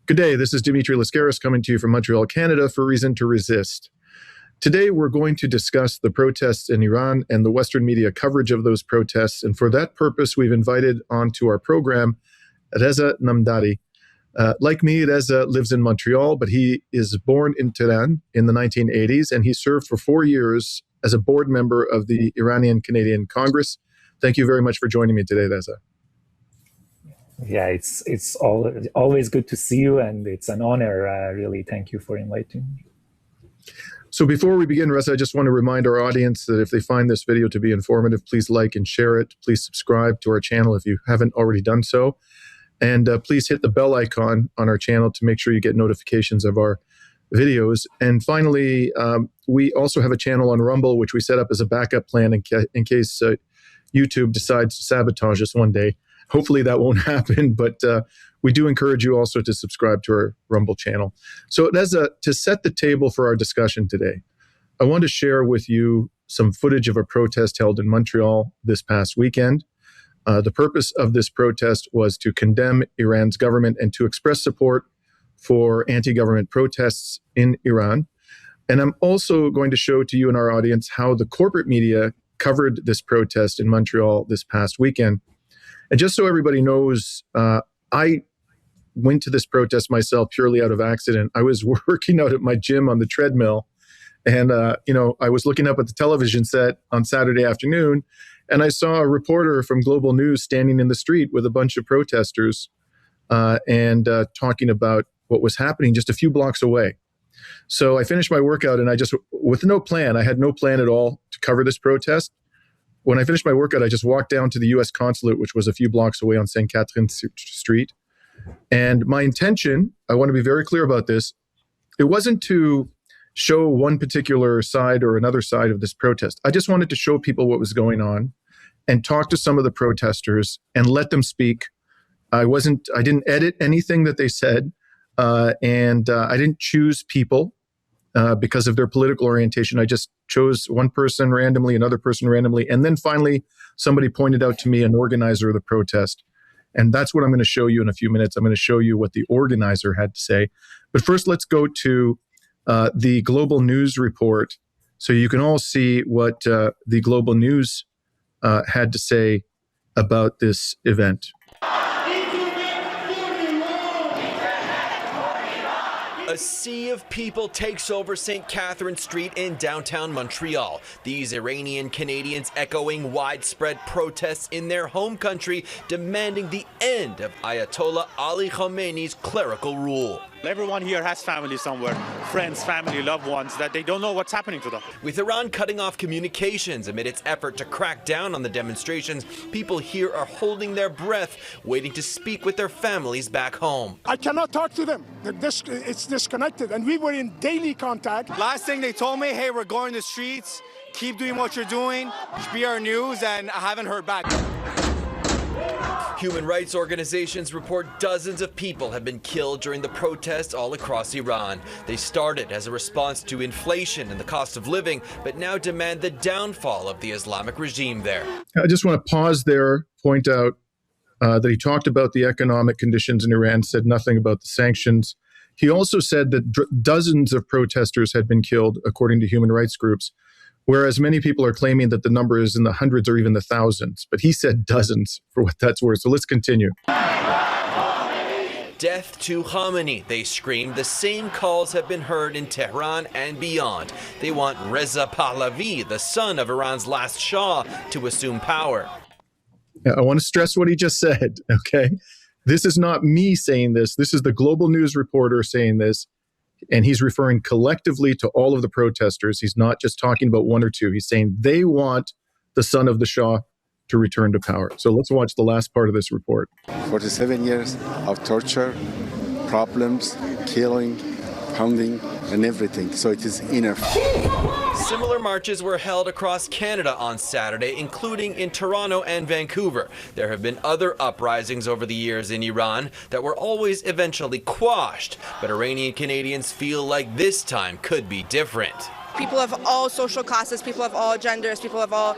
Good day, this is Dimitri Lascaris coming to you from Montreal, Canada for Reason to Resist. Today we're going to discuss the protests in Iran and the Western media coverage of those protests, and for that purpose we've invited onto our program Reza Nemdari. Like me, Reza lives in Montreal, but he is born in Tehran in the 1980s, and he served for 4 years as a board member of the Iranian Canadian Congress. Thank you very much for joining me today, Reza. Yeah, it's always good to see you, and it's an honor, really. Thank you for inviting me. So before we begin, Reza, I just want to remind our audience that if they find this video to be informative, please like and share it. Please subscribe to our channel if you haven't already done so. And please hit the bell icon on our channel to make sure you get notifications of our videos. And finally, we also have a channel on Rumble, which we set up as a backup plan in case YouTube decides to sabotage us one day. Hopefully that won't happen, but we do encourage you also to subscribe to our Rumble channel. So to set the table for our discussion today, I want to share with you some footage of a protest held in Montreal this past weekend. The purpose of this protest was to condemn Iran's government and to express support for anti-government protests in Iran. And I'm also going to show to you and our audience how the corporate media covered this protest in Montreal this past weekend. And just so everybody knows, I went to this protest myself purely out of accident. I was working out at my gym on the treadmill, and I was looking up at the television set on Saturday afternoon, and I saw a reporter from Global News standing in the street with a bunch of protesters and talking about what was happening just a few blocks away. So I finished my workout, and with no plan, I had no plan at all to cover this protest. When I finished my workout, I just walked down to the U.S. consulate, which was a few blocks away on St. Catherine Street. And my intention, I want to be very clear about this, it wasn't to show one particular side or another side of this protest. I just wanted to show people what was going on and talk to some of the protesters and let them speak. I didn't edit anything that they said, and I didn't choose people because of their political orientation. I just chose one person randomly, another person randomly, and then finally somebody pointed out to me an organizer of the protest. And that's what I'm going to show you in a few minutes. I'm going to show you what the organizer had to say. But first, let's go to the Global News report so you can all see what the Global News had to say about this event. A sea of people takes over St. Catherine Street in downtown Montreal. These Iranian Canadians echoing widespread protests in their home country, demanding the end of Ayatollah Ali Khamenei's clerical rule. Everyone here has family somewhere, friends, family, loved ones, that they don't know what's happening to them. With Iran cutting off communications amid its effort to crack down on the demonstrations, people here are holding their breath, waiting to speak with their families back home. I cannot talk to them. It's disconnected, and we were in daily contact. Last thing they told me, hey, we're going to the streets, keep doing what you're doing, be our news, and I haven't heard back. Human rights organizations report dozens of people have been killed during the protests all across Iran. They started as a response to inflation and the cost of living, but now demand the downfall of the Islamic regime there. I just want to pause there, point out that he talked about the economic conditions in Iran, said nothing about the sanctions. He also said that dozens of protesters had been killed, according to human rights groups, whereas many people are claiming that the number is in the hundreds or even the thousands. But he said dozens, for what that's worth. So let's continue. Death to Khamenei, they screamed. The same calls have been heard in Tehran and beyond. They want Reza Pahlavi, the son of Iran's last shah, to assume power. I want to stress what he just said, okay? This is not me saying this. This is the Global News reporter saying this. And he's referring collectively to all of the protesters. He's not just talking about one or two. He's saying they want the son of the Shah to return to power. So let's watch the last part of this report. 47 years of torture, problems, killing, pounding, and everything. So it is enough. Similar marches were held across Canada on Saturday, including in Toronto and Vancouver. There have been other uprisings over the years in Iran that were always eventually quashed, but Iranian Canadians feel like this time could be different. people of all social classes, people of all genders, people of all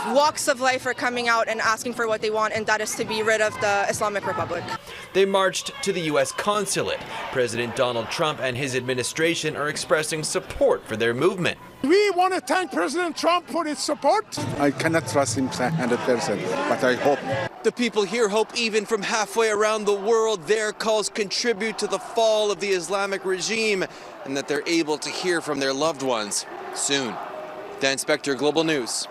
walks of life are coming out and asking for what they want, and that is to be rid of the Islamic Republic. They marched to the U.S. consulate. President Donald Trump and his administration are expressing support for their movement. We want to thank President Trump for his support. I cannot trust him 100%, but I hope. The people here hope even from halfway around the world their calls contribute to the fall of the Islamic regime and that they're able to hear from their loved ones soon. Dan Spector, Global News.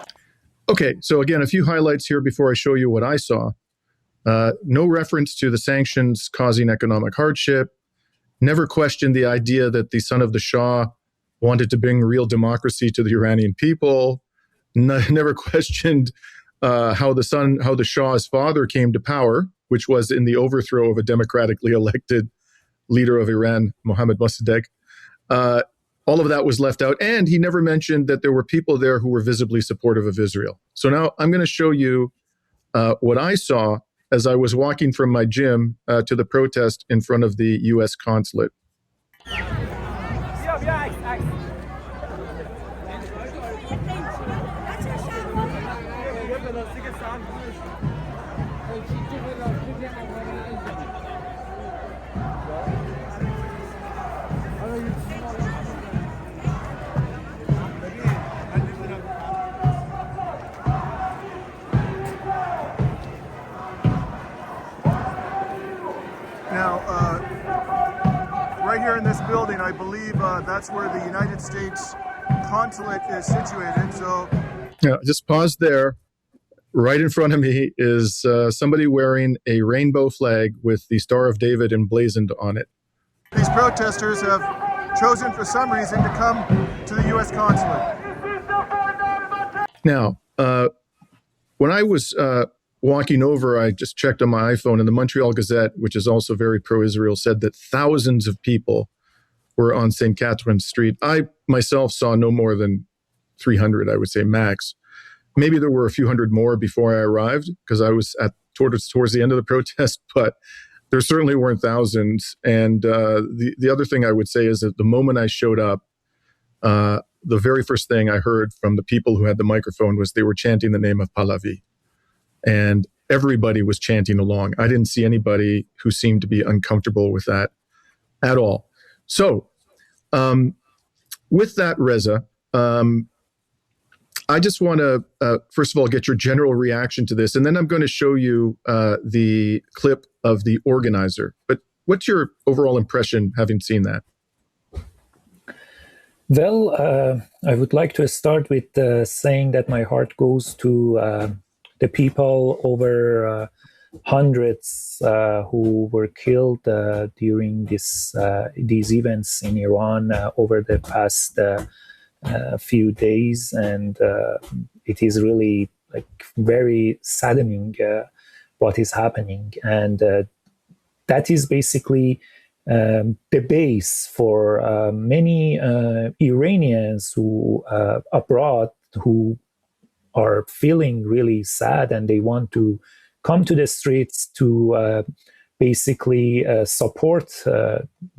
Okay, so again, a few highlights here before I show you what I saw. No reference to the sanctions causing economic hardship. Never questioned the idea that the son of the Shah wanted to bring real democracy to the Iranian people. Never questioned how the Shah's father came to power, which was in the overthrow of a democratically elected leader of Iran, Mohammad Mossad. All of that was left out. And he never mentioned that there were people there who were visibly supportive of Israel. So now I'm going to show you what I saw as I was walking from my gym to the protest in front of the U.S. consulate. Now, right here in this building, I believe that's where the United States consulate is situated. So, yeah, just pause there. Right in front of me is somebody wearing a rainbow flag with the Star of David emblazoned on it. These protesters have chosen for some reason to come to the U.S. consulate. Now, when I was walking over, I just checked on my iPhone, and the Montreal Gazette, which is also very pro-Israel, said that thousands of people were on St. Catherine Street. I myself saw no more than 300, I would say, max. Maybe there were a few hundred more before I arrived because I was towards the end of the protest, but there certainly weren't thousands. And the other thing I would say is that the moment I showed up, the very first thing I heard from the people who had the microphone was they were chanting the name of Pahlavi. And everybody was chanting along. I didn't see anybody who seemed to be uncomfortable with that at all. So with that, Reza, I just want to, first of all, get your general reaction to this. And then I'm going to show you the clip of the organizer. But what's your overall impression having seen that? Well, I would like to start with saying that my heart goes to the people, over hundreds who were killed during these events in Iran over the past few days, and it is really very saddening what is happening, and that is basically the base for many Iranians who abroad who are feeling really sad, and they want to come to the streets to basically support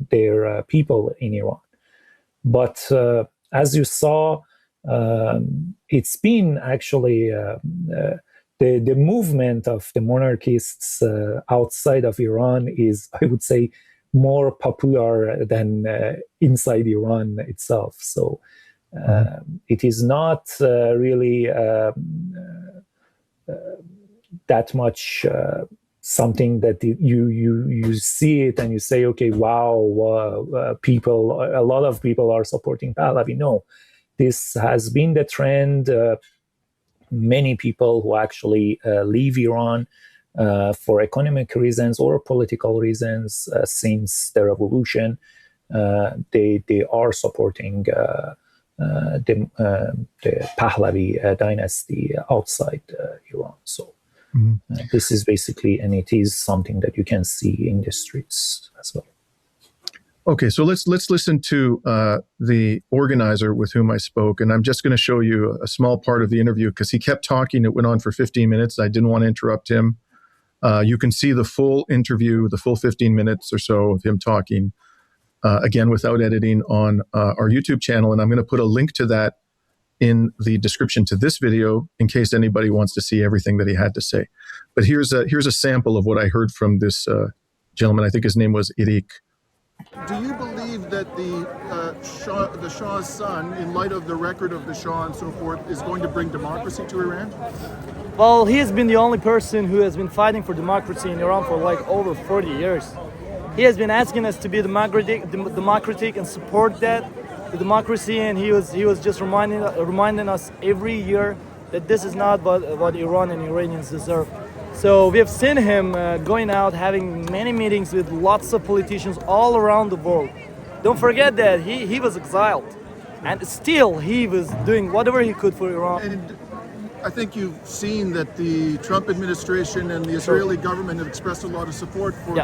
their people in Iran. But as you saw, it's been actually the movement of the monarchists outside of Iran is, I would say, more popular than inside Iran itself. So it is not really that much something that you see it and you say, okay, wow, a lot of people are supporting Pahlavi. No, this has been the trend. Many people who actually leave Iran for economic reasons or political reasons since the revolution, they are supporting the Pahlavi dynasty outside Iran. So this is basically, and it is something that you can see in the streets as well. Okay, so let's listen to the organizer with whom I spoke, and I'm just going to show you a small part of the interview because he kept talking. It went on for 15 minutes. I didn't want to interrupt him. You can see the full interview, the full 15 minutes or so of him talking again, without editing on our YouTube channel. And I'm going to put a link to that in the description to this video in case anybody wants to see everything that he had to say. But here's a sample of what I heard from this gentleman. I think his name was Eric. Do you believe that the Shah's son, in light of the record of the Shah and so forth, is going to bring democracy to Iran? Well, he has been the only person who has been fighting for democracy in Iran for like over 40 years. He has been asking us to be democratic and support that, the democracy, and he was just reminding us every year that this is not what Iran and Iranians deserve. So we have seen him going out, having many meetings with lots of politicians all around the world. Don't forget that he was exiled, and still he was doing whatever he could for Iran. And I think you've seen that the Trump administration and the Israeli government have expressed a lot of support for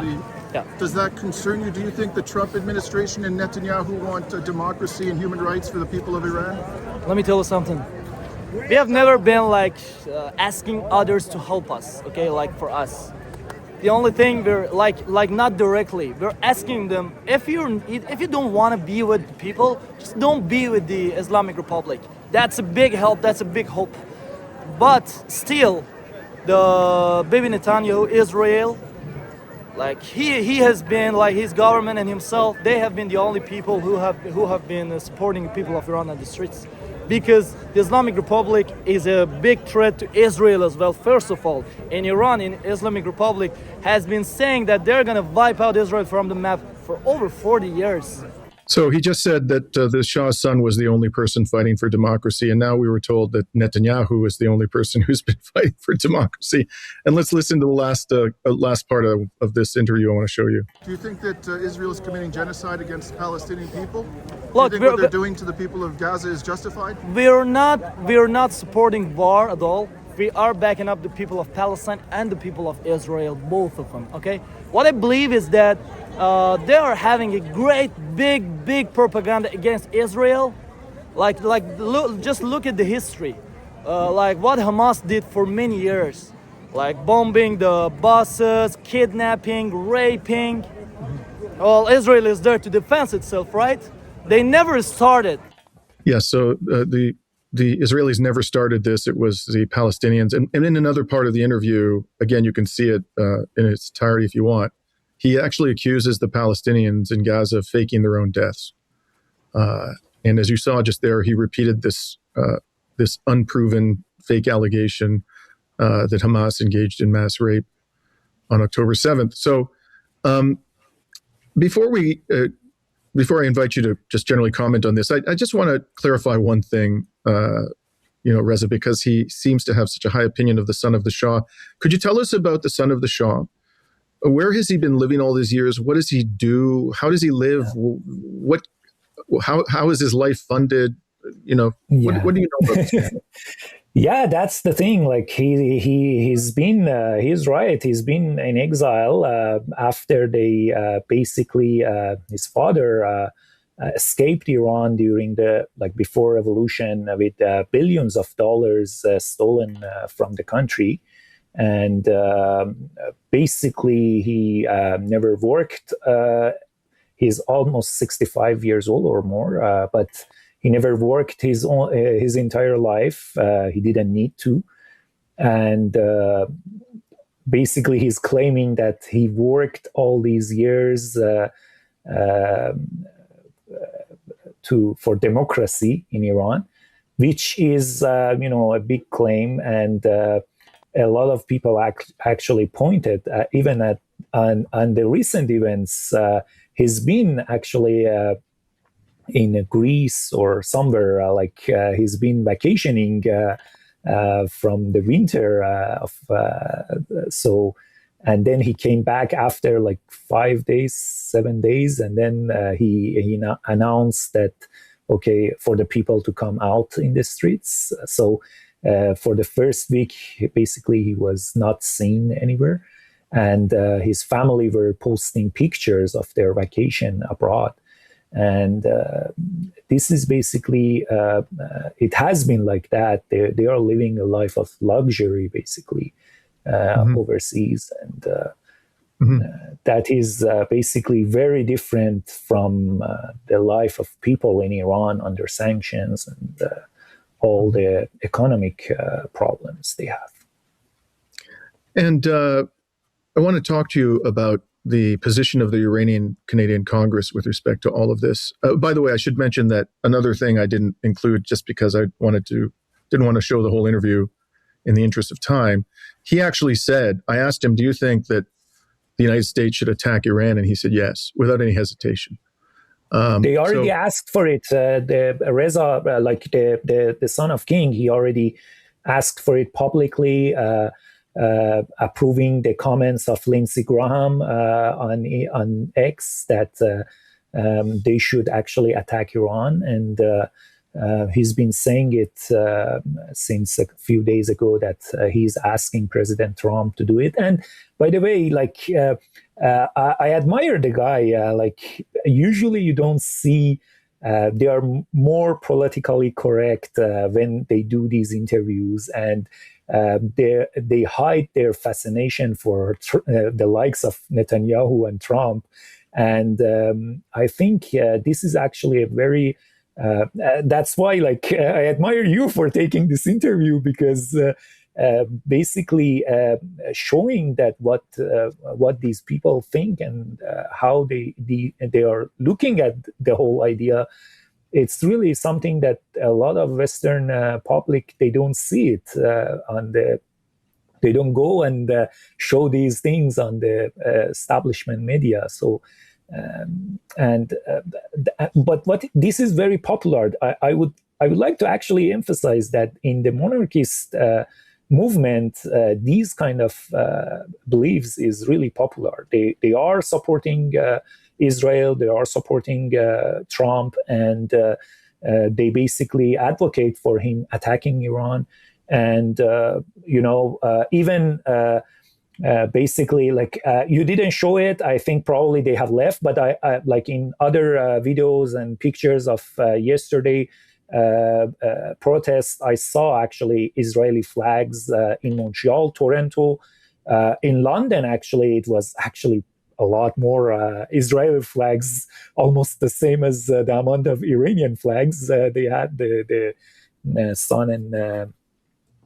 Does that concern you? Do you think the Trump administration and Netanyahu want democracy and human rights for the people of Iran? Let me tell you something. We have never been like asking others to help us, okay, like for us. The only thing we're like not directly, we're asking them, if you don't want to be with the people, just don't be with the Islamic Republic. That's a big help, that's a big hope. But still, the baby Netanyahu, Israel, like he has been, like his government and himself, they have been the only people who have been supporting the people of Iran on the streets. Because the Islamic Republic is a big threat to Israel as well, first of all. And Iran, in Islamic Republic, has been saying that they're going to wipe out Israel from the map for over 40 years. So he just said that the Shah's son was the only person fighting for democracy, and now we were told that Netanyahu is the only person who's been fighting for democracy. And let's listen to the last part of this interview I want to show you. Do you think that Israel is committing genocide against Palestinian people? Look, do you think what they're doing to the people of Gaza is justified? We're not supporting war at all. We are backing up the people of Palestine and the people of Israel, both of them, okay? What I believe is that they are having a great, big propaganda against Israel. Just look at the history. Like what Hamas did for many years. Like bombing the buses, kidnapping, raping. Well, Israel is there to defend itself, right? They never started. Yeah, so the Israelis never started this. It was the Palestinians. And in another part of the interview, again, you can see it in its entirety if you want, he actually accuses the Palestinians in Gaza of faking their own deaths. And as you saw just there, he repeated this unproven fake allegation that Hamas engaged in mass rape on October 7th. So before I invite you to just generally comment on this, I just want to clarify one thing, Reza, because he seems to have such a high opinion of the son of the Shah. Could you tell us about the son of the Shah? Where has he been living all these years? What does he do? How does he live? How is his life funded? What do you know about this man? Yeah, that's the thing. Like he's been, he's right. He's been in exile after they basically his father escaped Iran during before revolution with billions of dollars stolen from the country. And basically, he never worked. He's almost 65 years old or more, but he never worked his entire life. He didn't need to. And basically, he's claiming that he worked all these years for democracy in Iran, which is a big claim. And a lot of people actually pointed even at on the recent events. He's been actually in Greece or somewhere, he's been vacationing from the winter and then he came back after 5 days, 7 days, and then he announced that for the people to come out in the streets. So for the first week, basically he was not seen anywhere, and his family were posting pictures of their vacation abroad. And this is basically, it has been like that. They are living a life of luxury, basically, overseas. And that is basically very different from the life of people in Iran under sanctions and all the economic problems they have. And I want to talk to you about the position of the Iranian Canadian Congress with respect to all of this. By the way, I should mention that another thing I didn't include just because I didn't want to show the whole interview in the interest of time. He actually said, I asked him, do you think that the United States should attack Iran? And he said yes, without any hesitation. They already asked for it. The Reza, the son of King, he already asked for it publicly, approving the comments of Lindsey Graham on X that they should actually attack Iran. And he's been saying it since a few days ago that he's asking President Trump to do it. And by the way, I admire the guy. Usually you don't see they are more politically correct when they do these interviews, and they hide their fascination for the likes of Netanyahu and Trump. And I think this is actually a very that's why I admire you for taking this interview, because basically showing that what these people think and how they are looking at the whole idea. It's really something that a lot of Western public, they don't see it they don't go and show these things on the establishment media. So but what this is very popular. I would like to actually emphasize that in the monarchist movement, these kind of beliefs is really popular. They are supporting Israel, they are supporting Trump, and they basically advocate for him attacking Iran. And even basically, you didn't show it. I think probably they have left, but I in other videos and pictures of yesterday protests, I saw actually Israeli flags in Montreal, Toronto, in London. Actually, it was actually a lot more Israeli flags, almost the same as the amount of Iranian flags. They had the sun and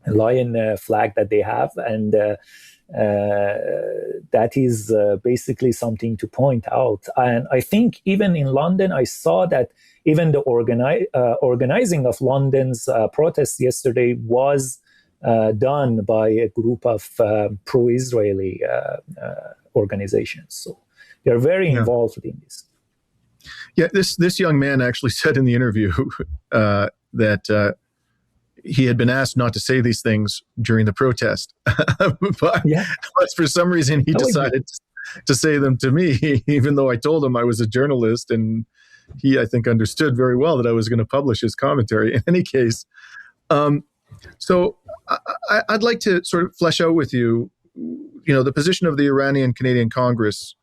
lion flag that they have, and that is basically something to point out. And I think even in London, I saw that even the organizing of London's protests yesterday was done by a group of pro-Israeli organizations. So they're very involved in this. Yeah, this young man actually said in the interview that he had been asked not to say these things during the protest, but for some reason he decided to say them to me, even though I told him I was a journalist, and he, I think, understood very well that I was going to publish his commentary. In any case, so I'd like to sort of flesh out with you, the position of the Iranian Canadian Congress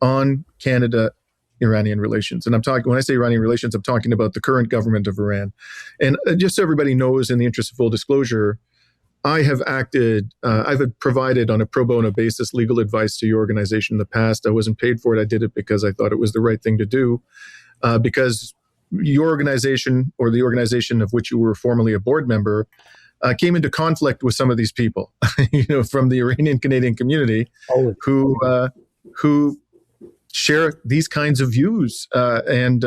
on Canada-Iranian relations. And when I say Iranian relations, I'm talking about the current government of Iran. And just so everybody knows, in the interest of full disclosure, I have provided on a pro bono basis legal advice to your organization in the past. I wasn't paid for it. I did it because I thought it was the right thing to do, because your organization, or the organization of which you were formerly a board member, came into conflict with some of these people, from the Iranian Canadian community, who share these kinds of views. And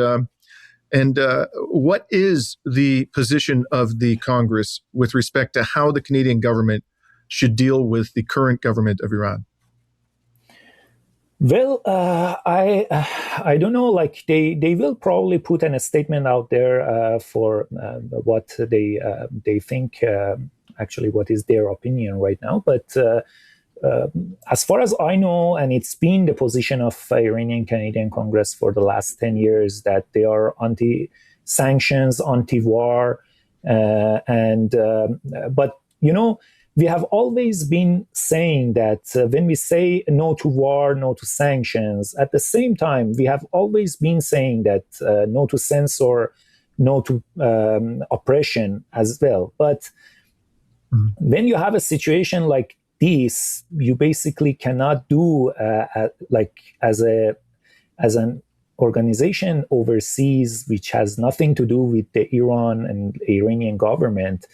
what is the position of the Congress with respect to how the Canadian government should deal with the current government of Iran? Well, I don't know. They will probably put a statement out there for what they think. Actually, what is their opinion right now? But as far as I know, and it's been the position of Iranian Canadian Congress for the last 10 years that they are anti-sanctions, anti-war, but we have always been saying that when we say no to war, no to sanctions, at the same time, we have always been saying that no to censor, no to oppression as well. But when you have a situation like this, you basically cannot do like as an organization overseas, which has nothing to do with the Iran and Iranian government.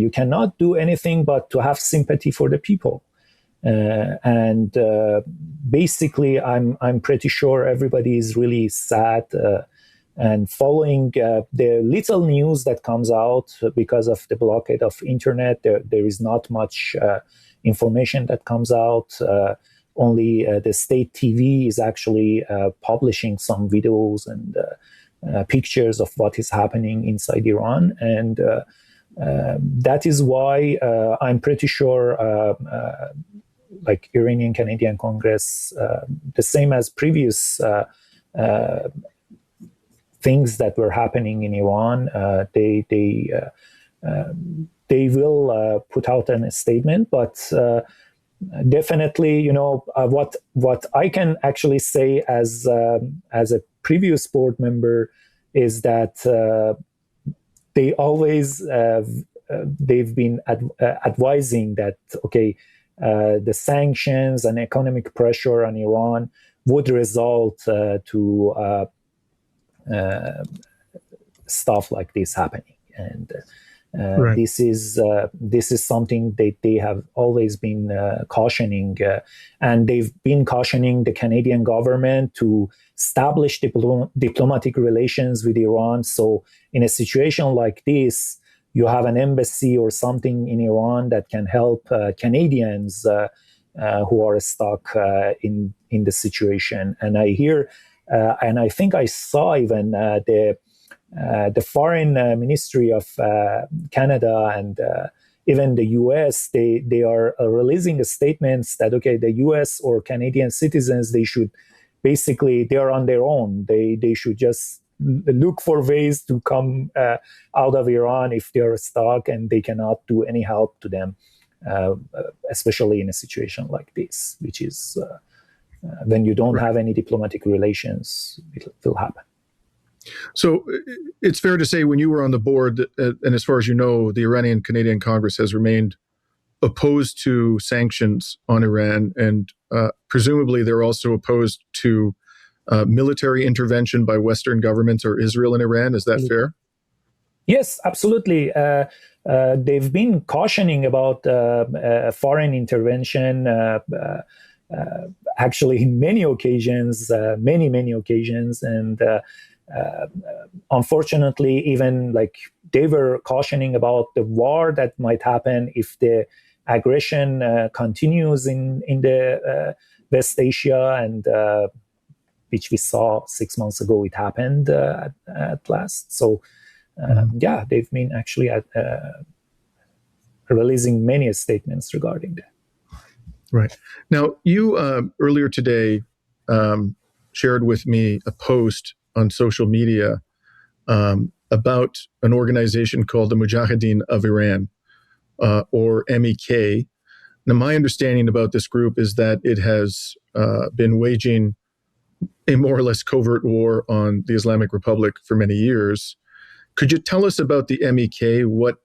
You cannot do anything but to have sympathy for the people. And basically, I'm pretty sure everybody is really sad and following the little news that comes out because of the blockade of internet. There is not much information that comes out. Only the state TV is actually publishing some videos and pictures of what is happening inside Iran. And that is why I'm pretty sure like Iranian Canadian Congress, the same as previous things that were happening in Iran, they will put out a statement. But definitely, what I can actually say as a previous board member is that they always they've been advising that the sanctions and economic pressure on Iran would result to stuff like this happening, and right. This is something that they have always been cautioning, and they've been cautioning the Canadian government to establish diplomatic relations with Iran. So in a situation like this, you have an embassy or something in Iran that can help Canadians who are stuck in the situation. And I hear, and I think I saw even the foreign ministry of Canada and even the US, they are releasing statements that, the US or Canadian citizens, they should basically, they are on their own. They should just look for ways to come out of Iran if they are stuck and they cannot do any help to them, especially in a situation like this, which is when you don't have any diplomatic relations, it will happen. So it's fair to say when you were on the board, and as far as you know, the Iranian Canadian Congress has remained opposed to sanctions on Iran, and presumably they're also opposed to military intervention by Western governments or Israel in Iran. Is that fair? Yes, absolutely. They've been cautioning about foreign intervention, actually in many occasions, many occasions. And unfortunately, even like they were cautioning about the war that might happen if the aggression continues in the West Asia, and which we saw 6 months ago, it happened at last. So, they've been actually releasing many statements regarding that. Right. Now, you earlier today shared with me a post on social media about an organization called the Mujahideen of Iran, or MEK. Now, my understanding about this group is that it has been waging a more or less covert war on the Islamic Republic for many years. Could you tell us about the MEK? What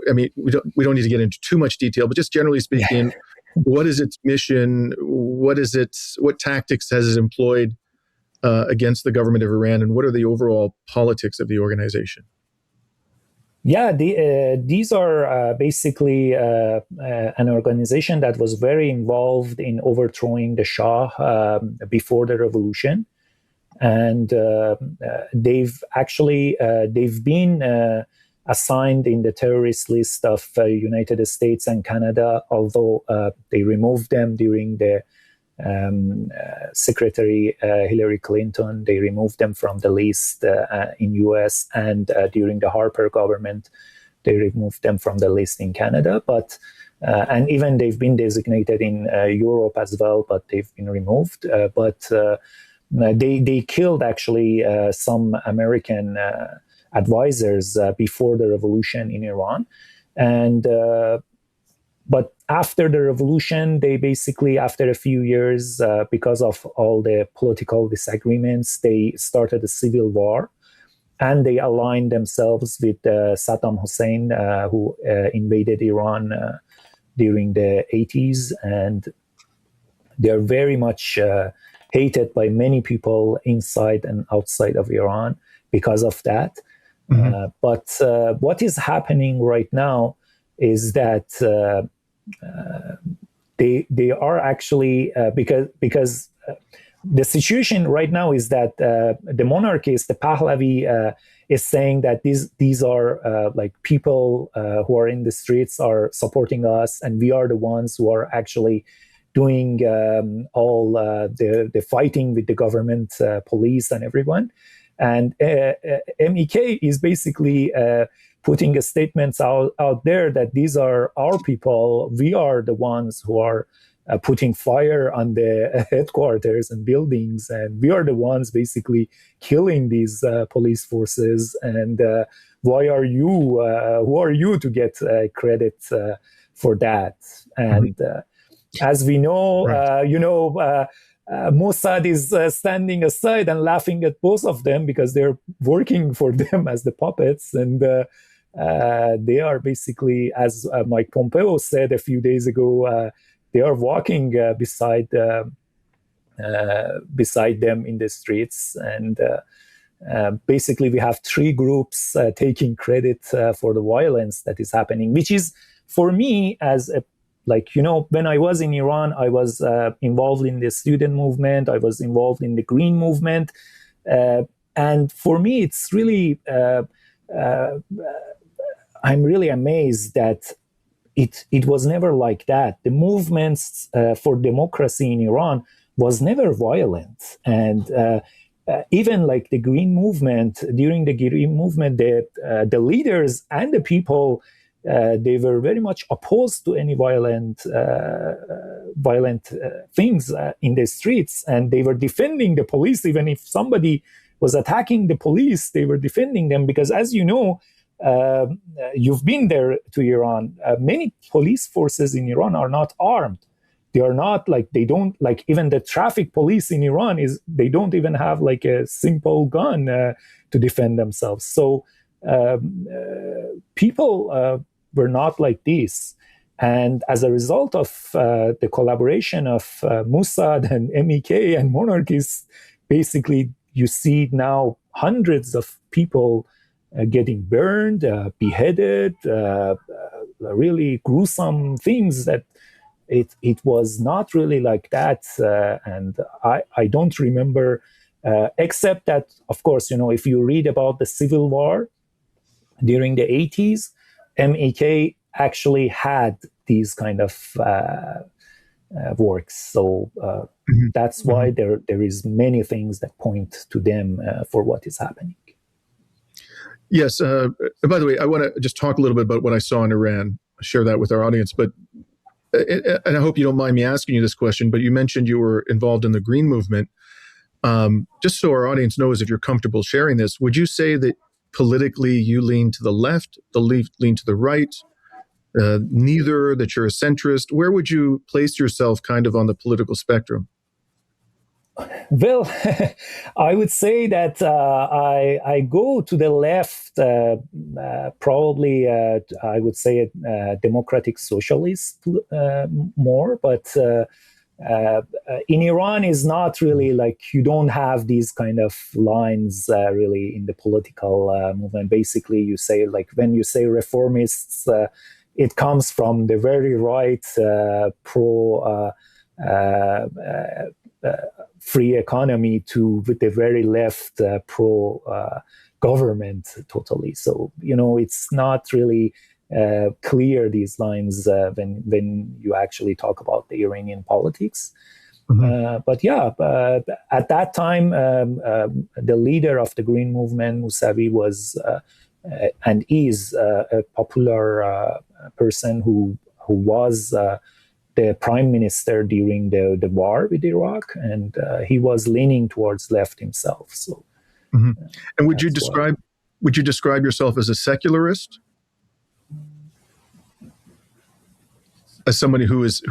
I mean, we don't need to get into too much detail, but just generally speaking, what is its mission? What tactics has it employed against the government of Iran, and what are the overall politics of the organization? Yeah, these are basically an organization that was very involved in overthrowing the Shah before the revolution. And they've been assigned in the terrorist list of United States and Canada, although they removed them during the Secretary Hillary Clinton. They removed them from the list in US, and during the Harper government, they removed them from the list in Canada. But and even they've been designated in Europe as well, but they've been removed. But they killed actually some American advisors before the revolution in Iran, and but after the revolution, they basically, after a few years, because of all the political disagreements, they started a civil war, and they aligned themselves with Saddam Hussein, who invaded Iran during the 80s, and they're very much hated by many people inside and outside of Iran because of that. But what is happening right now is that they are actually because the situation right now is that the monarchist, the Pahlavi, is saying that these are like people who are in the streets are supporting us, and we are the ones who are actually doing all the fighting with the government, police, and everyone. And MEK is basically putting a statements out there that these are our people. We are the ones who are putting fire on the headquarters and buildings, and we are the ones basically killing these police forces. And why are you? Who are you to get credit for that? And as we know, Mossad is standing aside and laughing at both of them because they're working for them as the puppets, and they are basically, as Mike Pompeo said a few days ago, they are walking beside them in the streets. And basically, we have three groups taking credit for the violence that is happening, which is, for me, as a when I was in Iran, I was involved in the student movement. I was involved in the Green movement. And for me, it's really, I'm really amazed that it was never like that. The movements for democracy in Iran was never violent. And even like the Green movement, during the Green movement, the leaders and the people, they were very much opposed to any violent things in the streets, and they were defending the police. Even if somebody was attacking the police, they were defending them because, as you know, you've been there to Iran. Many police forces in Iran are not armed. They are not they don't even the traffic police in Iran they don't even have like a simple gun to defend themselves. So people were not like this. And as a result of the collaboration of Mossad and MEK and monarchists, basically you see now hundreds of people getting burned, beheaded, really gruesome things that it was not really like that. And I don't remember, except that, of course, if you read about the civil war during the 80s, MEK actually had these kind of works. So that's why there is many things that point to them for what is happening. Yes. By the way, I want to just talk a little bit about what I saw in Iran, share that with our audience. But and I hope you don't mind me asking you this question, but you mentioned you were involved in the Green movement. Just so our audience knows, if you're comfortable sharing this, would you say that politically you lean to the left, lean to the right, neither, that you're a centrist? Where would you place yourself kind of on the political spectrum? Well, I would say that I go to the left, probably I would say a democratic socialist more, but in Iran is not really you don't have these kind of lines really in the political movement. Basically, you say when you say reformists, it comes from the very right pro free economy to the very left pro government totally. So it's not really clear, these lines, when you actually talk about the Iranian politics. But yeah, at that time, the leader of the Green movement, Mousavi, was and is a popular person who was the prime minister during the war with Iraq, and he was leaning towards left himself. So, and would you describe yourself as a secularist? As somebody who's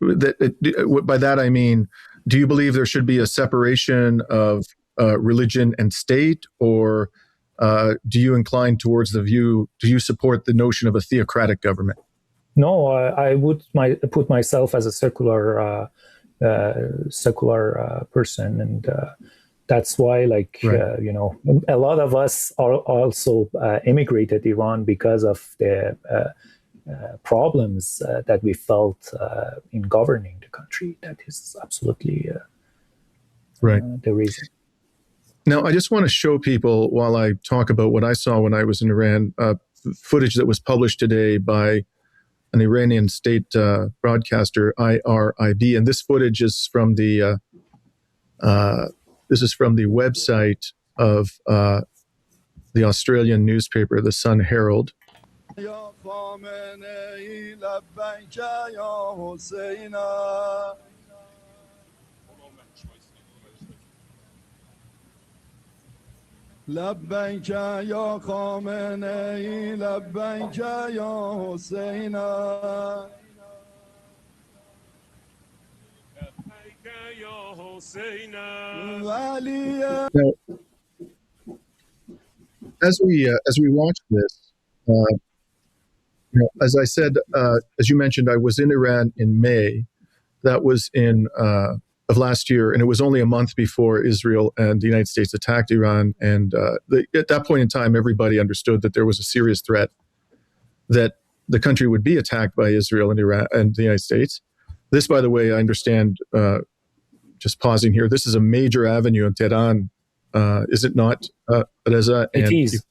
by that I mean, do you believe there should be a separation of religion and state, or do you incline towards the view? Do you support the notion of a theocratic government? No, I would put myself as a secular person, and that's why, like, a lot of us are also immigrated Iran because of the problems that we felt in governing the country. That is absolutely the reason. Now, I just want to show people, while I talk about what I saw when I was in Iran, footage that was published today by an Iranian state broadcaster, IRIB, and this footage is from the website of the Australian newspaper, the Sun Herald. لبیک یا خامنه‌ای لبیک یا حسین لبیک یا حسین Now, as we watch this, as I said, as you mentioned, I was in Iran in May. That was of last year, and it was only a month before Israel and the United States attacked Iran. And at that point in time, everybody understood that there was a serious threat that the country would be attacked by Israel and Iran and the United States. This, by the way, I understand, just pausing here, this is a major avenue in Tehran, is it not, Reza? It is.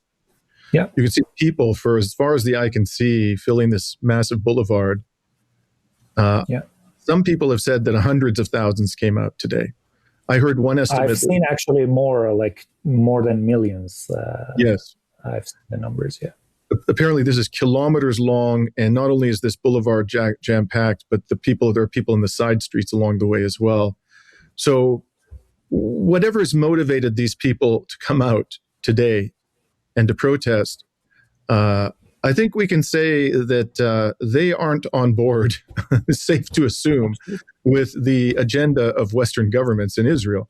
Yeah. You can see people, for as far as the eye can see, filling this massive boulevard. Some people have said that hundreds of thousands came out today. I heard one estimate. I've seen actually more than millions. Yes. I've seen the numbers, yeah. Apparently this is kilometers long, and not only is this boulevard jam-packed, but there are people in the side streets along the way as well. So whatever has motivated these people to come out today and to protest, I think we can say that they aren't on board, it's safe to assume, with the agenda of Western governments in Israel.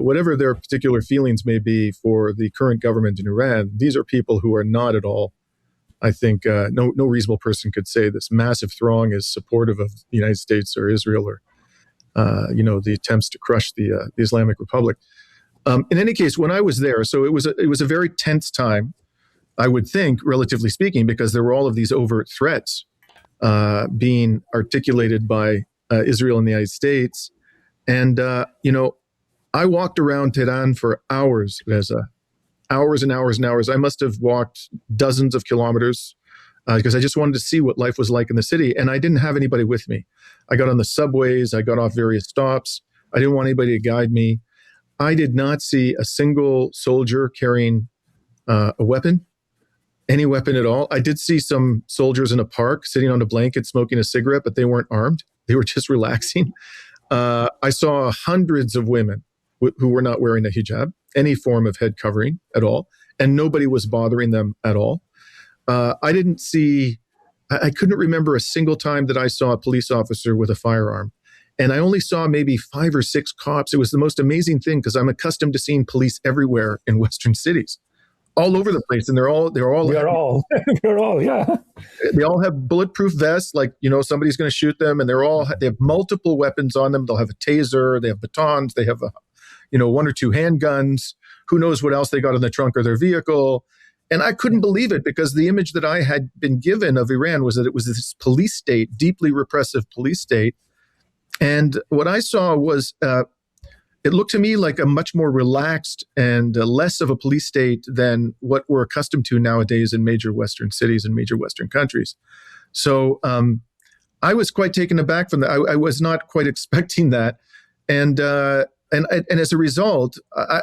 Whatever their particular feelings may be for the current government in Iran, these are people who are not at all, I think, no reasonable person could say this massive throng is supportive of the United States or Israel or, the attempts to crush the Islamic Republic. In any case, when I was there, so it was a very tense time, I would think, relatively speaking, because there were all of these overt threats being articulated by Israel and the United States. And, I walked around Tehran for hours, Reza, hours and hours and hours. I must have walked dozens of kilometers because I just wanted to see what life was like in the city. And I didn't have anybody with me. I got on the subways. I got off various stops. I didn't want anybody to guide me. I did not see a single soldier carrying a weapon. Any weapon at all. I did see some soldiers in a park sitting on a blanket smoking a cigarette, but they weren't armed. They were just relaxing. I saw hundreds of women who were not wearing a hijab, any form of head covering at all, and nobody was bothering them at all. I couldn't remember a single time that I saw a police officer with a firearm. And I only saw maybe 5 or 6 cops. It was the most amazing thing because I'm accustomed to seeing police everywhere in Western cities. All over the place, and they're all yeah. They all have bulletproof vests, like somebody's going to shoot them, and they have multiple weapons on them. They'll have a taser, they have batons, they have 1 or 2 handguns. Who knows what else they got in the trunk of their vehicle? And I couldn't believe it because the image that I had been given of Iran was that it was this police state, deeply repressive police state. And what I saw was. It looked to me like a much more relaxed and less of a police state than what we're accustomed to nowadays in major Western cities and major Western countries. So I was quite taken aback from that. I was not quite expecting that, and as a result, I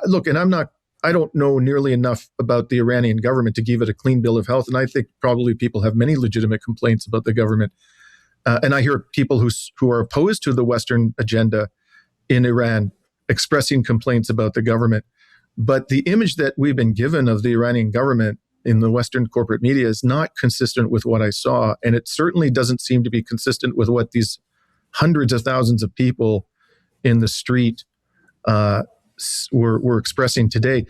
don't know nearly enough about the Iranian government to give it a clean bill of health, and I think probably people have many legitimate complaints about the government, and I hear people who are opposed to the Western agenda in Iran expressing complaints about the government. But the image that we've been given of the Iranian government in the Western corporate media is not consistent with what I saw. And it certainly doesn't seem to be consistent with what these hundreds of thousands of people in the street were expressing today.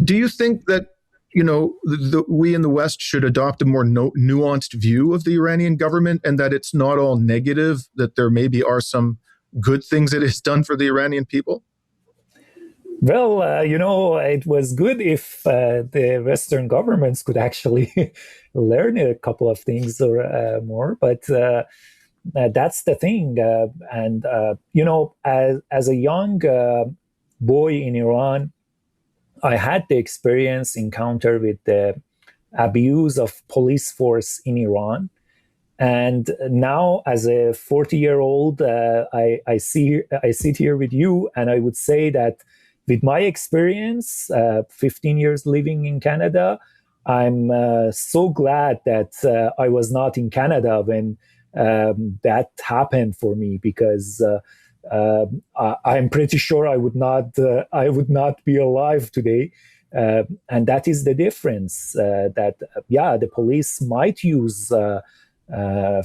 Do you think that we in the West should adopt a more nuanced view of the Iranian government, and that it's not all negative, that there maybe are some good things it has done for the Iranian people? Well, it was good if the Western governments could actually learn a couple of things or more. But that's the thing. As a young boy in Iran, I had the encounter with the abuse of police force in Iran. And now, as a 40-year-old, I sit here with you, and I would say that with my experience, 15 years living in Canada, I'm so glad that I was not in Canada when that happened for me, because I'm pretty sure I would not be alive today. And that is the difference. The police might use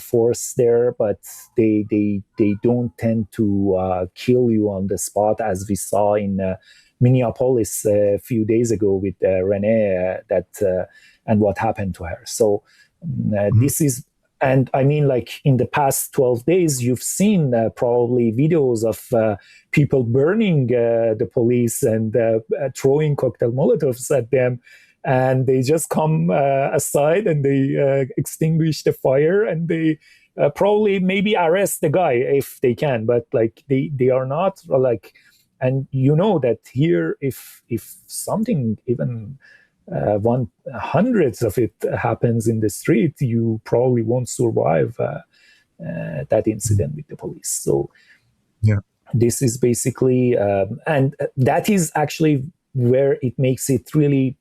force there, but they don't tend to kill you on the spot, as we saw in Minneapolis a few days ago with Renee and what happened to her. So this is, and I mean, like in the past 12 days, you've seen probably videos of people burning the police and throwing cocktail Molotovs at them. And they just come aside and they extinguish the fire, and they probably maybe arrest the guy if they can. But like they are not like, and that here, if something even hundreds of it happens in the street, you probably won't survive that incident with the police. So yeah, this is basically, and that is actually where it makes it really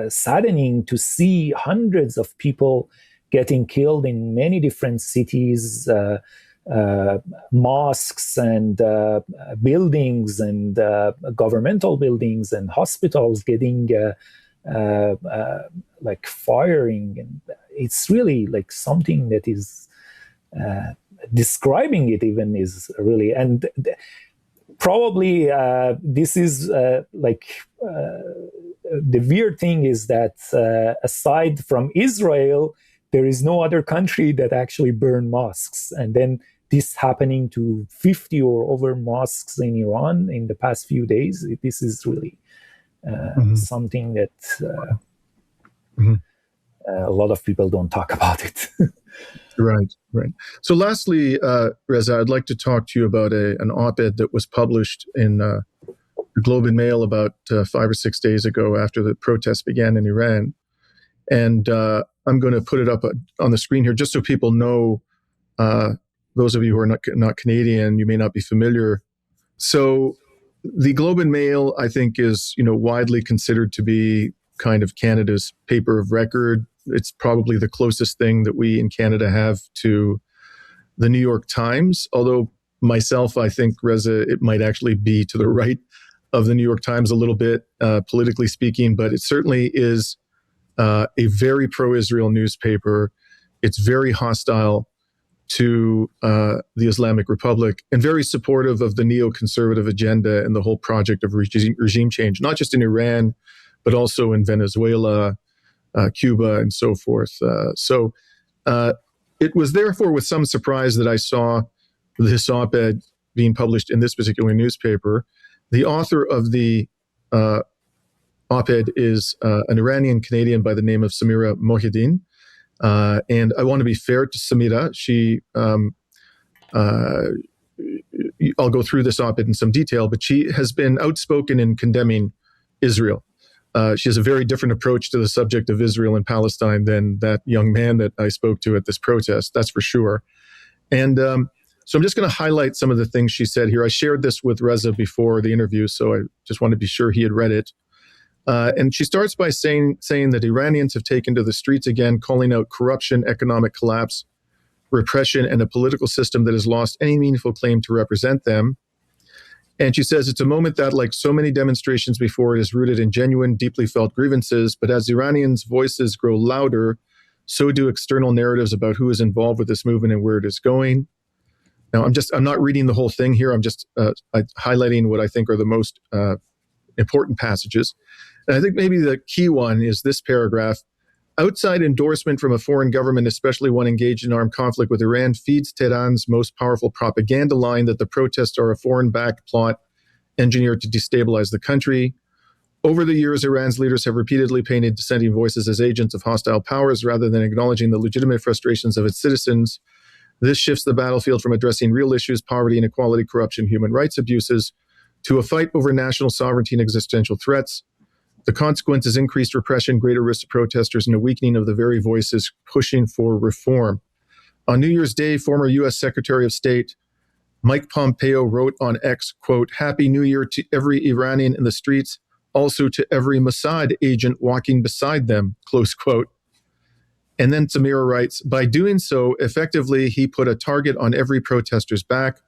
saddening to see hundreds of people getting killed in many different cities, mosques and buildings and governmental buildings and hospitals getting like firing. And it's really like something that is describing it even is really, and probably this is the weird thing is that aside from Israel, there is no other country that actually burn mosques. And then this happening to 50 or over mosques in Iran in the past few days, this is really something that a lot of people don't talk about it. Right. So lastly, Reza, I'd like to talk to you about an op-ed that was published in the Globe and Mail about 5 or 6 days ago after the protests began in Iran. And I'm going to put it up on the screen here just so people know, those of you who are not Canadian, you may not be familiar. So the Globe and Mail, I think, is widely considered to be kind of Canada's paper of record. It's probably the closest thing that we in Canada have to the New York Times, although myself, I think, Reza, it might actually be to the right of the New York Times a little bit, politically speaking, but it certainly is a very pro-Israel newspaper. It's very hostile to the Islamic Republic and very supportive of the neoconservative agenda and the whole project of regime change, not just in Iran, but also in Venezuela, Cuba, and so forth. So it was therefore with some surprise that I saw this op-ed being published in this particular newspaper. The author of the op-ed is an Iranian Canadian by the name of Samira Mohyeddin. And I want to be fair to Samira. I'll go through this op-ed in some detail, but she has been outspoken in condemning Israel. She has a very different approach to the subject of Israel and Palestine than that young man that I spoke to at this protest, that's for sure. And so I'm just going to highlight some of the things she said here. I shared this with Reza before the interview, so I just want to be sure he had read it. And she starts by saying that Iranians have taken to the streets again, calling out corruption, economic collapse, repression, and a political system that has lost any meaningful claim to represent them. And she says it's a moment that, like so many demonstrations before, it is rooted in genuine, deeply felt grievances. But as Iranians' voices grow louder, so do external narratives about who is involved with this movement and where it is going. Now, I'm not reading the whole thing here. I'm just highlighting what I think are the most important passages. And I think maybe the key one is this paragraph. Outside endorsement from a foreign government, especially one engaged in armed conflict with Iran, feeds Tehran's most powerful propaganda line that the protests are a foreign-backed plot engineered to destabilize the country. Over the years, Iran's leaders have repeatedly painted dissenting voices as agents of hostile powers rather than acknowledging the legitimate frustrations of its citizens. This shifts the battlefield from addressing real issues, poverty, inequality, corruption, human rights abuses, to a fight over national sovereignty and existential threats. The consequence is increased repression, greater risk to protesters, and a weakening of the very voices pushing for reform. On New Year's Day, former U.S. Secretary of State Mike Pompeo wrote on X, quote, "Happy New Year to every Iranian in the streets, also to every Mossad agent walking beside them," close quote. And then Samira writes, "By doing so, effectively, he put a target on every protester's back.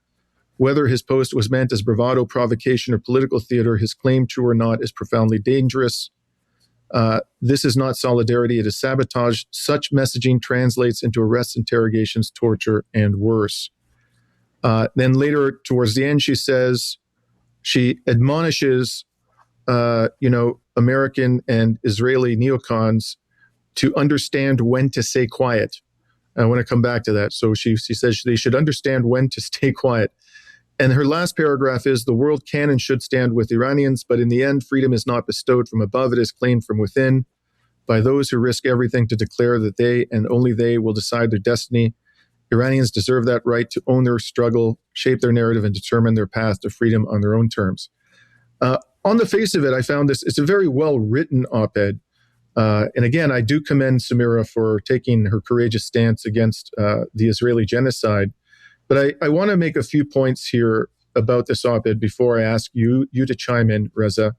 Whether his post was meant as bravado, provocation, or political theater, his claim, true or not, is profoundly dangerous. This is not solidarity, it is sabotage. Such messaging translates into arrests, interrogations, torture, and worse." Then later, towards the end, she admonishes, American and Israeli neocons to understand when to stay quiet. I want to come back to that. So she says they should understand when to stay quiet. And her last paragraph is, "The world can and should stand with Iranians, but in the end, freedom is not bestowed from above, it is claimed from within by those who risk everything to declare that they and only they will decide their destiny. Iranians deserve that right to own their struggle, shape their narrative, and determine their path to freedom on their own terms." On the face of it, I found it's a very well-written op-ed. And again, I do commend Samira for taking her courageous stance against the Israeli genocide. But I want to make a few points here about this op-ed before I ask you to chime in, Reza.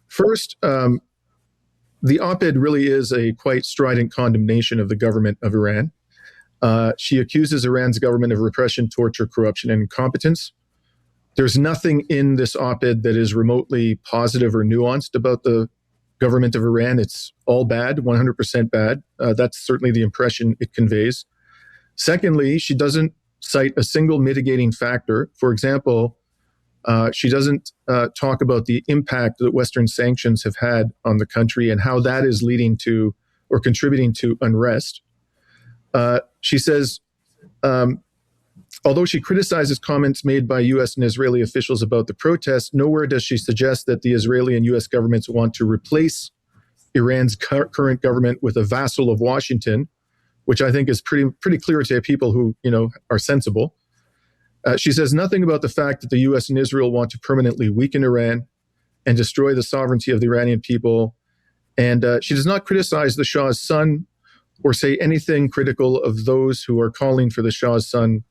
First, the op-ed really is a quite strident condemnation of the government of Iran. She accuses Iran's government of repression, torture, corruption, and incompetence. There's nothing in this op-ed that is remotely positive or nuanced about the government of Iran. It's all bad, 100% bad. That's certainly the impression it conveys. Secondly, she doesn't cite a single mitigating factor. For example, she doesn't talk about the impact that Western sanctions have had on the country and how that is leading to or contributing to unrest. She says, although she criticizes comments made by U.S. and Israeli officials about the protests, nowhere does she suggest that the Israeli and U.S. governments want to replace Iran's current government with a vassal of Washington, which I think is pretty clear to people who are sensible. She says nothing about the fact that the U.S. and Israel want to permanently weaken Iran and destroy the sovereignty of the Iranian people. And she does not criticize the Shah's son or say anything critical of those who are calling for the Shah's son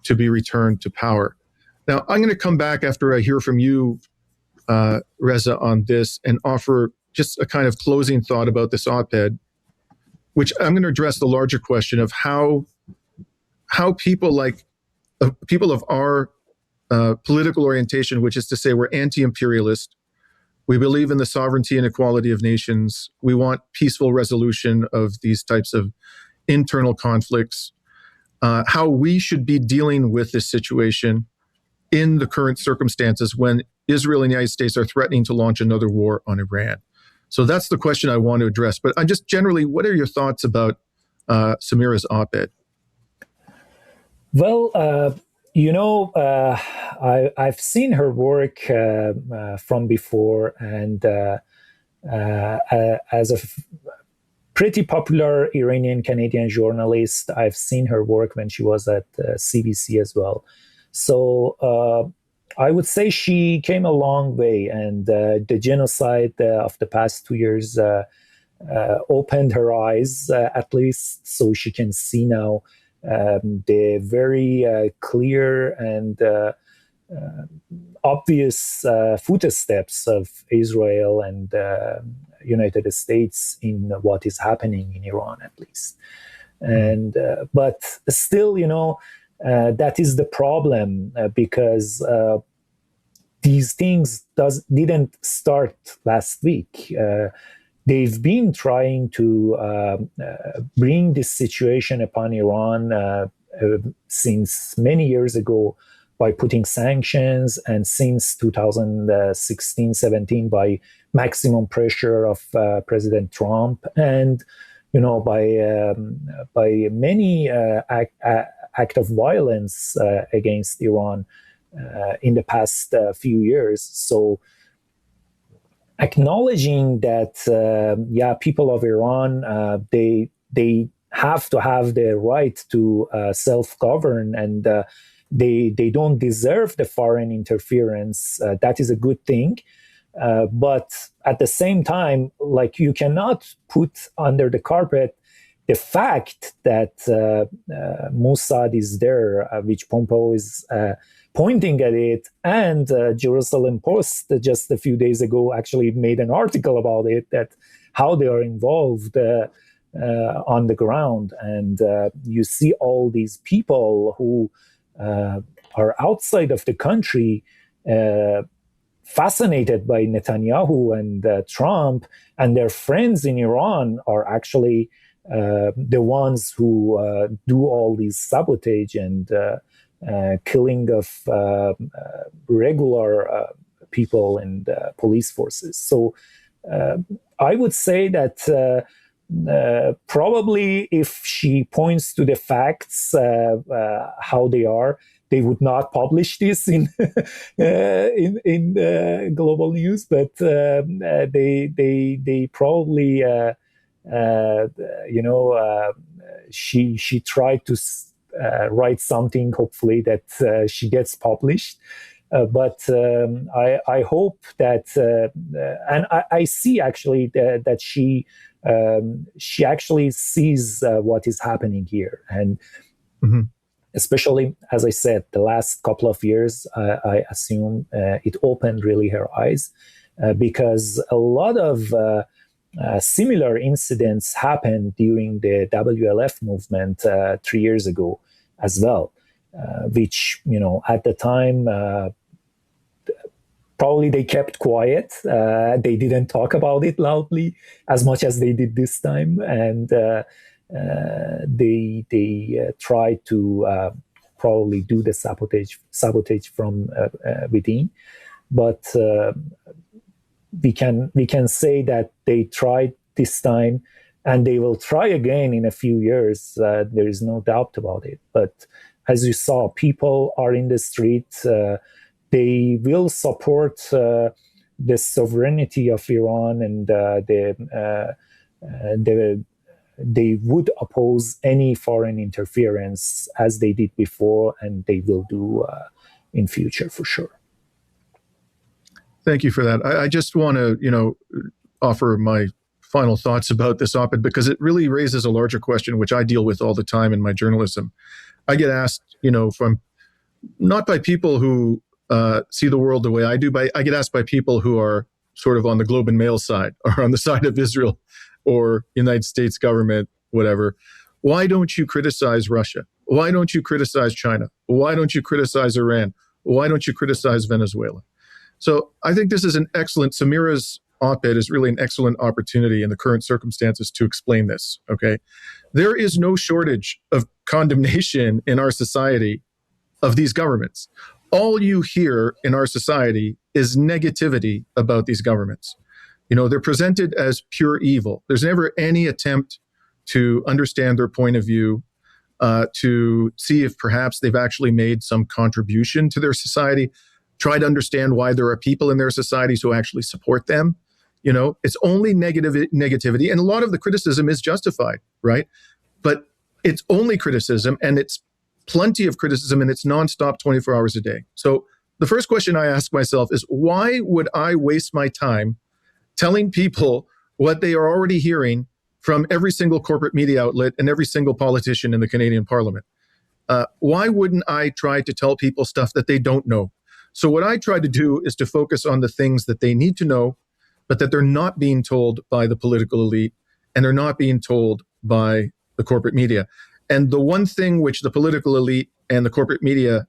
to be returned to power. Now, I'm going to come back after I hear from you, Reza, on this and offer just a kind of closing thought about this op-ed, which I'm going to address the larger question of how people people of our political orientation, which is to say we're anti-imperialist, we believe in the sovereignty and equality of nations, we want peaceful resolution of these types of internal conflicts, how we should be dealing with this situation in the current circumstances when Israel and the United States are threatening to launch another war on Iran. So that's the question I want to address. But just generally, what are your thoughts about Samira's op-ed? Well, I've seen her work from before, and as a pretty popular Iranian Canadian journalist, I've seen her work when she was at CBC as well. So I would say she came a long way, and the genocide of the past 2 years opened her eyes, at least, so she can see now the very clear and obvious footsteps of Israel and United States in what is happening in Iran, at least. And but still, that is the problem because these things didn't start last week. They've been trying to bring this situation upon Iran since many years ago, by putting sanctions, and since 2016-17 by maximum pressure of President Trump, and by many act of violence against Iran in the past few years. So acknowledging that, people of Iran, they have to have the right to self-govern, and they don't deserve the foreign interference. That is a good thing. But at the same time, like, you cannot put under the carpet the fact that Mossad is there, which Pompeo is pointing at it, and Jerusalem Post just a few days ago actually made an article about it, that how they are involved on the ground. And you see all these people who are outside of the country fascinated by Netanyahu and Trump, and their friends in Iran are actually the ones who do all these sabotage and killing of regular people and police forces. So I would say that probably if she points to the facts, how they are, they would not publish this in global news, but they probably she tried to write something, hopefully that she gets published. But I hope that, and I see actually that she actually sees what is happening here, and especially, as I said, the last couple of years, I assume it opened really her eyes, because a lot of similar incidents happened during the WLF movement 3 years ago as well, which, at the time, probably they kept quiet. They didn't talk about it loudly as much as they did this time. And they tried to probably do the sabotage from within. But we can say that they tried this time, and they will try again in a few years. There is no doubt about it. But as you saw, people are in the street. They will support the sovereignty of Iran, and they would oppose any foreign interference, as they did before, and they will do in future for sure. Thank you for that. I just want to, offer my final thoughts about this op-ed, because it really raises a larger question, which I deal with all the time in my journalism. I get asked, from not by people who see the world the way I do, but I get asked by people who are sort of on the Globe and Mail side, or on the side of Israel or United States government, whatever. Why don't you criticize Russia? Why don't you criticize China? Why don't you criticize Iran? Why don't you criticize Venezuela? So I think this is an excellent, Samira's op-ed is really an excellent opportunity in the current circumstances to explain this, okay? There is no shortage of condemnation in our society of these governments. All you hear in our society is negativity about these governments. They're presented as pure evil. There's never any attempt to understand their point of view, to see if perhaps they've actually made some contribution to their society, try to understand why there are people in their societies who actually support them. It's only negativity, and a lot of the criticism is justified, right? But it's only criticism, and it's plenty of criticism, and it's nonstop 24 hours a day. So the first question I ask myself is, why would I waste my time telling people what they are already hearing from every single corporate media outlet and every single politician in the Canadian Parliament? Why wouldn't I try to tell people stuff that they don't know? So what I try to do is to focus on the things that they need to know, but that they're not being told by the political elite, and they're not being told by the corporate media. And the one thing which the political elite and the corporate media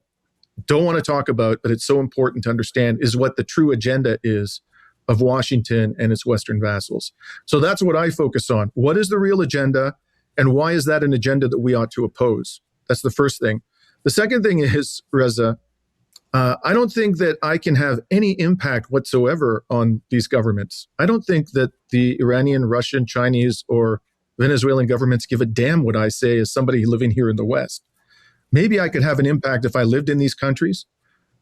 don't want to talk about, but it's so important to understand, is what the true agenda is of Washington and its Western vassals. So that's what I focus on. What is the real agenda, and why is that an agenda that we ought to oppose? That's the first thing. The second thing is, Reza, I don't think that I can have any impact whatsoever on these governments. I don't think that the Iranian, Russian, Chinese, or Venezuelan governments give a damn what I say as somebody living here in the West. Maybe I could have an impact if I lived in these countries,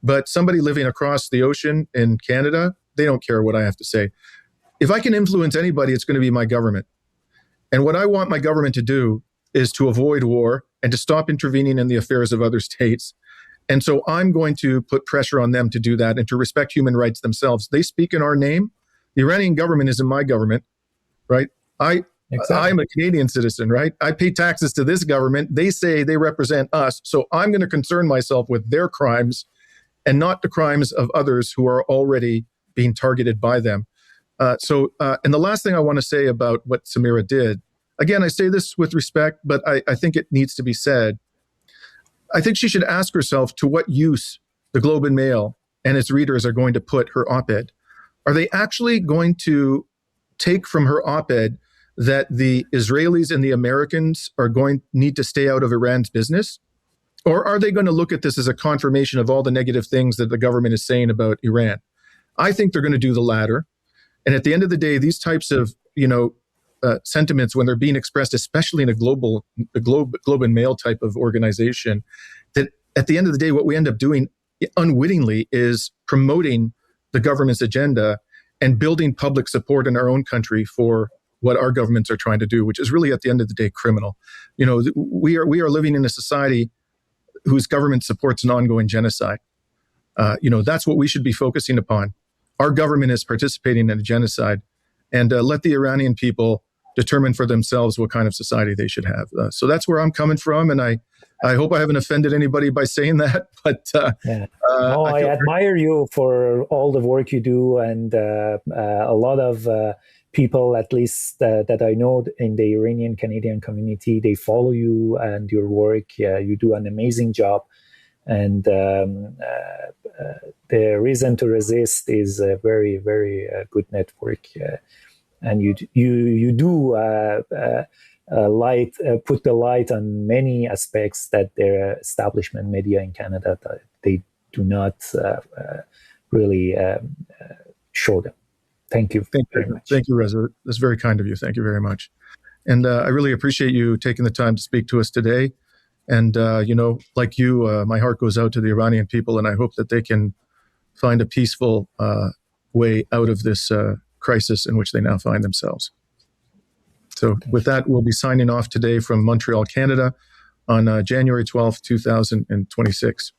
but somebody living across the ocean in Canada, they don't care what I have to say. If I can influence anybody, it's going to be my government. And what I want my government to do is to avoid war and to stop intervening in the affairs of other states. And so I'm going to put pressure on them to do that and to respect human rights themselves. They speak in our name. The Iranian government isn't my government, right? I'm a Canadian citizen, right? I pay taxes to this government. They say they represent us. So I'm going to concern myself with their crimes and not the crimes of others who are already being targeted by them. And the last thing I want to say about what Samira did, again, I say this with respect, but I think it needs to be said. I think she should ask herself to what use the Globe and Mail and its readers are going to put her op-ed. Are they actually going to take from her op-ed that the Israelis and the Americans need to stay out of Iran's business? Or are they going to look at this as a confirmation of all the negative things that the government is saying about Iran? I think they're going to do the latter. And at the end of the day, these types of, sentiments, when they're being expressed, especially in a Globe and Mail type of organization, that at the end of the day, what we end up doing unwittingly is promoting the government's agenda and building public support in our own country for what our governments are trying to do, which is really at the end of the day criminal. We are living in a society whose government supports an ongoing genocide. That's what we should be focusing upon. Our government is participating in a genocide, and let the Iranian people determine for themselves what kind of society they should have. So that's where I'm coming from, and I hope I haven't offended anybody by saying that. But I admire you for all the work you do, and a lot of people, at least that I know in the Iranian Canadian community, they follow you and your work. You do an amazing job. And the Reason to Resist is a very, very good network. And you do put the light on many aspects that the establishment media in Canada, they do not really show them. Thank you very much. Thank you, Reza. That's very kind of you. Thank you very much. And I really appreciate you taking the time to speak to us today. And, like you, my heart goes out to the Iranian people, and I hope that they can find a peaceful way out of this crisis in which they now find themselves. So with that, we'll be signing off today from Montreal, Canada on January 12th, 2026.